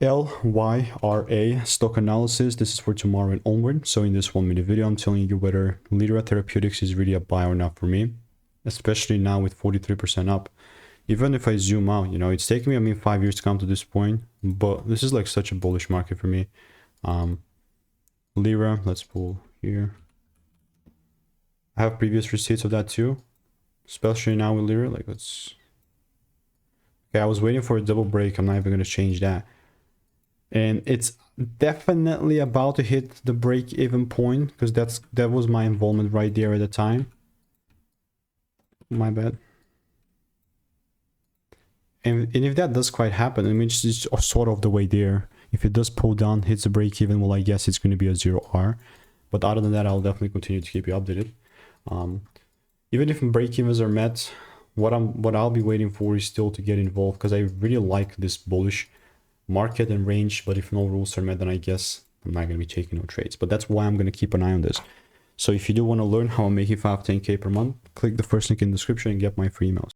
LYRA stock analysis. This is for tomorrow and onward. So in this 1 minute video, I'm telling you whether Lyra Therapeutics is really a buy or not for me, especially now with 43% up. Even if I zoom out, you know, it's taken me, I mean, 5 years to come to this point, but this is like such a bullish market for me. Lyra, let's pull here. I have previous receipts of that too, especially now with Lyra. Like, let's, okay, I was waiting for a double break. I'm not even going to change that. And it's definitely about to hit the break-even point, because that was my involvement right there at the time. My bad. And if that does quite happen, I mean, it's sort of the way there. If it does pull down, hits the break-even, well, I guess it's going to be a 0R. But other than that, I'll definitely continue to keep you updated. Even if break-evens are met, what I'll be waiting for is still to get involved, because I really like this bullish market and range. But if no rules are met, then I guess I'm not going to be taking no trades. But that's why I'm going to keep an eye on this. So if you do want to learn how I'm making 5-10K per month, click the first link in the description and get my free emails.